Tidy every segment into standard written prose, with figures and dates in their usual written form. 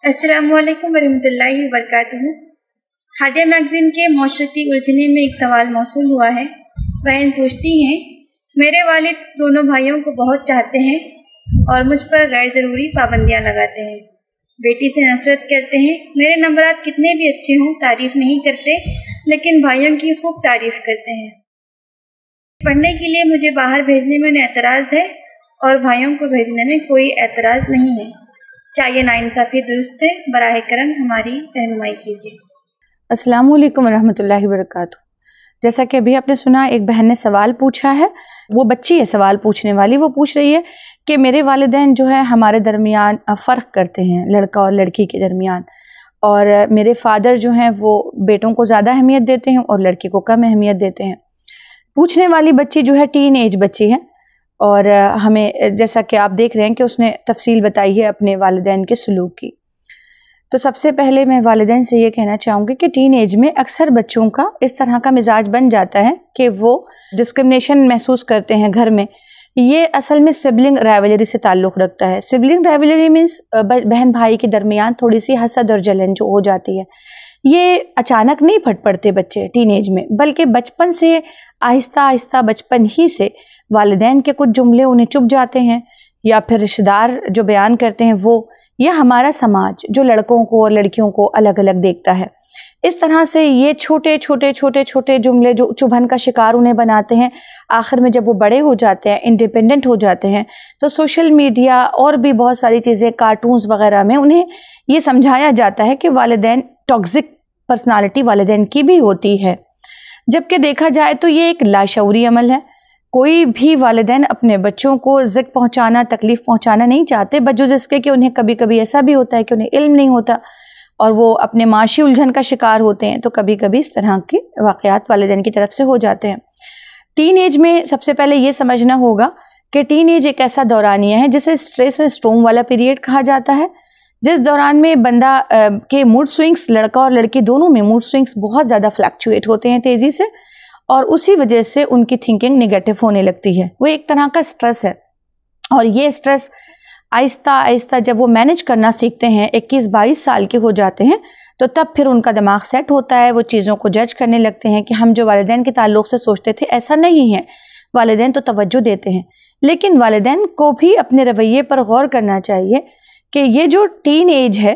अस्सलामुअलैकुम वरहमतुल्लाहि वबरकातुहू। हादिया मैगज़ीन के मौशरती उलझने में एक सवाल मौसूल हुआ है। बहन पूछती हैं, मेरे वालिद दोनों भाइयों को बहुत चाहते हैं और मुझ पर गैर ज़रूरी पाबंदियां लगाते हैं। बेटी से नफरत करते हैं। मेरे नंबरात कितने भी अच्छे हों तारीफ़ नहीं करते, लेकिन भाइयों की खूब तारीफ़ करते हैं। पढ़ने के लिए मुझे बाहर भेजने में उन्हें एतराज़ है और भाइयों को भेजने में कोई एतराज़ नहीं है। क्या ये नाइंसाफ़ी दुरुस्त है? बराह करम हमारी रहनुमाई कीजिए। अस्सलामु अलैकुम वरहमतुल्लाहि वबरकातुहू। जैसा कि अभी आपने सुना, एक बहन ने सवाल पूछा है। वो बच्ची है सवाल पूछने वाली। वो पूछ रही है कि मेरे वालिदैन जो है हमारे दरमियान फ़र्क करते हैं, लड़का और लड़की के दरमियान, और मेरे फ़ादर जो हैं वो बेटों को ज़्यादा अहमियत देते हैं और लड़की को कम अहमियत देते हैं। पूछने वाली बच्ची जो है टीन एज बच्ची है और हमें, जैसा कि आप देख रहे हैं कि उसने तफसील बताई है अपने वालिदैन के सलूक की। तो सबसे पहले मैं वालिदैन से ये कहना चाहूँगी कि टीन एज में अक्सर बच्चों का इस तरह का मिजाज बन जाता है कि वो डिस्क्रिमिनेशन महसूस करते हैं घर में। ये असल में सिबलिंग राइवलरी से ताल्लुक़ रखता है। सिबलिंग राइवलरी मीन्स बहन भाई के दरमियान थोड़ी सी हसद और जलन जो हो जाती है। ये अचानक नहीं फट पड़ते बच्चे टीन एज में, बल्कि बचपन से आहिस्ता आहिस्ता बचपन ही से वालिदैन के कुछ जुमले उन्हें चुभ जाते हैं, या फिर रिश्तेदार जो बयान करते हैं वो, या हमारा समाज जो लड़कों को और लड़कियों को अलग अलग देखता है। इस तरह से ये छोटे छोटे जुमले जो चुभन का शिकार उन्हें बनाते हैं। आखिर में जब वो बड़े हो जाते हैं, इंडिपेंडेंट हो जाते हैं, तो सोशल मीडिया और भी बहुत सारी चीज़ें, कार्टून्स वगैरह में उन्हें ये समझाया जाता है कि वालिदैन टॉक्सिक पर्सनालिटी वालिदैन की भी होती है। जबकि देखा जाए तो ये एक लाशऊरी अमल है। कोई भी वालिदैन अपने बच्चों को ज़िक पहुंचाना, तकलीफ़ पहुंचाना नहीं चाहते, बजुज़ इसके कि उन्हें कभी कभी ऐसा भी होता है कि उन्हें इल्म नहीं होता और वो अपने माशी उलझन का शिकार होते हैं। तो कभी कभी इस तरह के वाक़यात वालिदैन की तरफ से हो जाते हैं। टीन एज में सबसे पहले ये समझना होगा कि टीन एज एक ऐसा दौरानिया है जिसे स्ट्रेस और स्ट्रोम वाला पीरियड कहा जाता है, जिस दौरान में बंदा के मूड स्विंग्स, लड़का और लड़की दोनों में मूड स्विंग्स बहुत ज़्यादा फ्लक्चुएट होते हैं तेज़ी से, और उसी वजह से उनकी थिंकिंग नेगेटिव होने लगती है। वो एक तरह का स्ट्रेस है, और ये स्ट्रेस आहिस्ता आहिस्ता जब वो मैनेज करना सीखते हैं, 21-22 साल के हो जाते हैं, तो तब फिर उनका दिमाग सेट होता है। वो चीज़ों को जज करने लगते हैं कि हम जो वालिदैन के ताल्लुक़ से सोचते थे ऐसा नहीं है। वालिदैन तो तवज्जो देते हैं, लेकिन वालिदैन को भी अपने रवैये पर गौर करना चाहिए कि ये जो टीन एज है,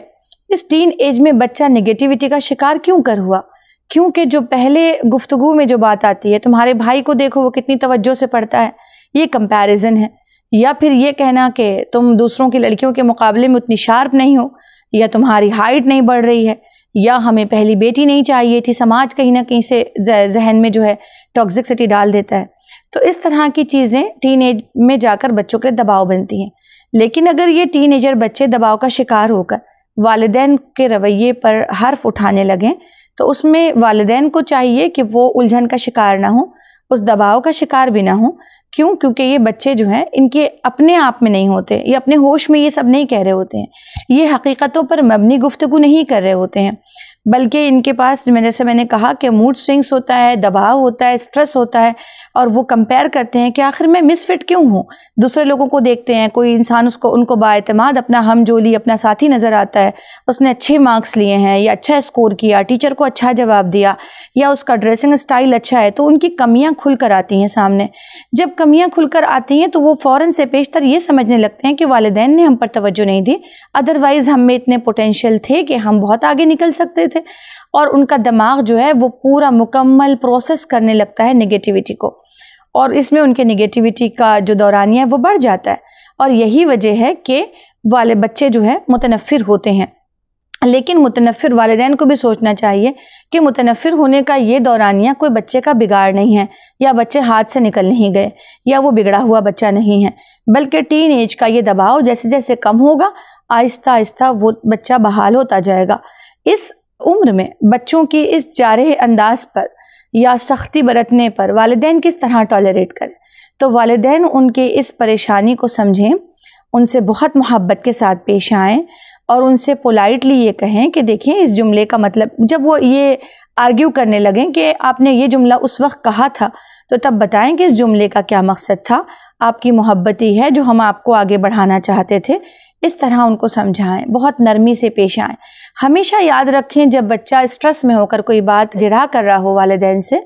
इस टीन एज में बच्चा नेगेटिविटी का शिकार क्यों कर हुआ। क्योंकि जो पहले गुफ्तगू में जो बात आती है, तुम्हारे भाई को देखो वो कितनी तवज्जो से पढ़ता है, ये कंपैरिजन है। या फिर ये कहना कि तुम दूसरों की लड़कियों के मुकाबले में उतनी शार्प नहीं हो, या तुम्हारी हाइट नहीं बढ़ रही है, या हमें पहली बेटी नहीं चाहिए थी। समाज कहीं ना कहीं से जहन में जो है टॉक्सिसिटी डाल देता है। तो इस तरह की चीज़ें टीन एज में जाकर बच्चों के दबाव बनती हैं। लेकिन अगर ये टीनेजर बच्चे दबाव का शिकार होकर वालिदैन के रवैये पर हर्फ उठाने लगें, तो उसमें वालिदैन को चाहिए कि वो उलझन का शिकार ना हो, उस दबाव का शिकार भी ना हो। क्यों? क्योंकि ये बच्चे जो हैं इनके अपने आप में नहीं होते, ये अपने होश में ये सब नहीं कह रहे होते हैं, ये हकीकतों पर मबनी गुफ्तगू नहीं कर रहे होते हैं, बल्कि इनके पास जैसे मैंने कहा कि मूड स्विंग्स होता है, दबाव होता है, स्ट्रेस होता है, और वो कंपेयर करते हैं कि आखिर मैं मिसफिट क्यों हूँ। दूसरे लोगों को देखते हैं, कोई इंसान उनको बाएतमाद अपना हमजोली, अपना साथी नज़र आता है, उसने अच्छे मार्क्स लिए हैं या अच्छा स्कोर किया, टीचर को अच्छा जवाब दिया, या उसका ड्रेसिंग स्टाइल अच्छा है, तो उनकी कमियाँ खुल कर आती हैं सामने। जब कमियाँ खुलकर आती हैं तो वो फ़ौरन से पेशतर ये समझने लगते हैं कि वालिदैन ने हम पर तवज्जो नहीं दी, अदरवाइज़ हम में इतने पोटेंशियल थे कि हम बहुत आगे निकल सकते थे। और उनका दिमाग जो है वो पूरा मुकम्मल प्रोसेस करने लगता है नेगेटिविटी को, और इसमें उनके नेगेटिविटी का जो दौरानिया है वो बढ़ जाता है। और यही वजह है कि वाले बच्चे जो है मुतनफ़िर होते हैं। लेकिन मुतनफ़िर वालिदैन को भी सोचना चाहिए कि मुतनफ़िर होने का ये दौरानिया कोई बच्चे का बिगाड़ नहीं है, या बच्चे हाथ से निकल नहीं गए, या वो बिगड़ा हुआ बच्चा नहीं है, बल्कि टीन एज का ये दबाव जैसे जैसे कम होगा, आहिस्ता आहिस्ता वो बच्चा बहाल होता जाएगा। इस उम्र में बच्चों की इस जारह अंदाज पर या सख्ती बरतने पर वालिदैन किस तरह टॉलरेट करें। तो वालिदैन उनके इस परेशानी को समझें, उनसे बहुत मोहब्बत के साथ पेश आएँ, और उनसे पोलाइटली ये कहें कि देखिए इस जुमले का मतलब, जब वो ये आर्ग्यू करने लगें कि आपने ये जुमला उस वक्त कहा था, तो तब बताएं कि इस जुमले का क्या मकसद था। आपकी मोहब्बत ही है जो हम आपको आगे बढ़ाना चाहते थे, इस तरह उनको समझाएं, बहुत नरमी से पेश आएँ। हमेशा याद रखें, जब बच्चा स्ट्रेस में होकर कोई बात जिरह कर रहा हो वालिदैन से,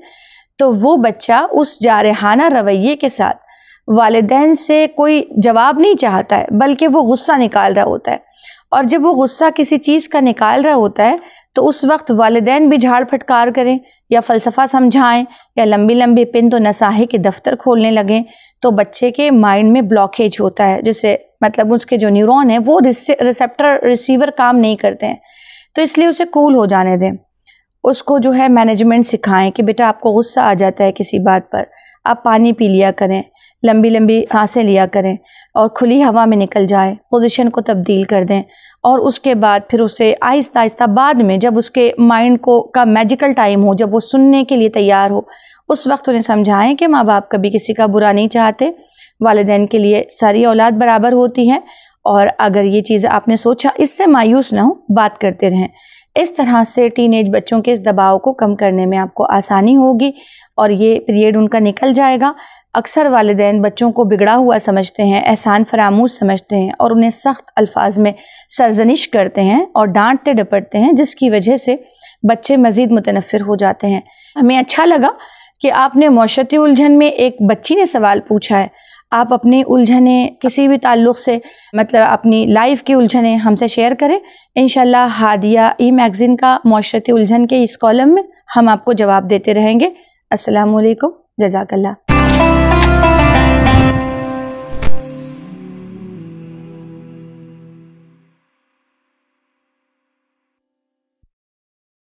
तो वो बच्चा उस जारहाना रवैये के साथ वालिदैन से कोई जवाब नहीं चाहता है, बल्कि वो गुस्सा निकाल रहा होता है। और जब वो गुस्सा किसी चीज़ का निकाल रहा होता है तो उस वक्त वालिदैन भी झाड़ फटकार करें या फ़लसफ़ा समझाएं या लंबी लंबी पिन तो नसाहे के दफ्तर खोलने लगें, तो बच्चे के माइंड में ब्लॉकेज होता है, जिससे मतलब उसके जो न्यूरॉन है वो रिसेप्टर रिसीवर काम नहीं करते हैं। तो इसलिए उसे कूल हो जाने दें। उसको जो है मैनेजमेंट सिखाएं कि बेटा आपको गुस्सा आ जाता है किसी बात पर, आप पानी पी लिया करें, लंबी लंबी सांसें लिया करें और खुली हवा में निकल जाए, पोजीशन को तब्दील कर दें। और उसके बाद फिर उसे आहिस्ता आहिस्ता बाद में जब उसके माइंड को का मैजिकल टाइम हो, जब वो सुनने के लिए तैयार हो, उस वक्त उन्हें समझाएं कि माँ बाप कभी किसी का बुरा नहीं चाहते, वालिदैन के लिए सारी औलाद बराबर होती है। और अगर ये चीज़ आपने सोचा, इससे मायूस ना हो, बात करते रहें। इस तरह से टीनेज बच्चों के इस दबाव को कम करने में आपको आसानी होगी और ये पीरियड उनका निकल जाएगा। अक्सर वालिदैन बच्चों को बिगड़ा हुआ समझते हैं, एहसान फरामूश समझते हैं और उन्हें सख्त अल्फाज में सरजनिश करते हैं और डांटते डपटते हैं, जिसकी वजह से बच्चे मज़ीद मुतनफ़िर हो जाते हैं। हमें अच्छा लगा कि आपने मौशरती उलझन में एक बच्ची ने सवाल पूछा है। आप अपनी उलझने किसी भी ताल्लुक़ से, मतलब अपनी लाइफ की उलझने हमसे शेयर करें। इंशाल्लाह हादिया ई मैगज़ीन का मौशरती उलझन के इस कॉलम में हम आपको जवाब देते रहेंगे। अस्सलामु अलैकुम, जज़ाकल्लाह।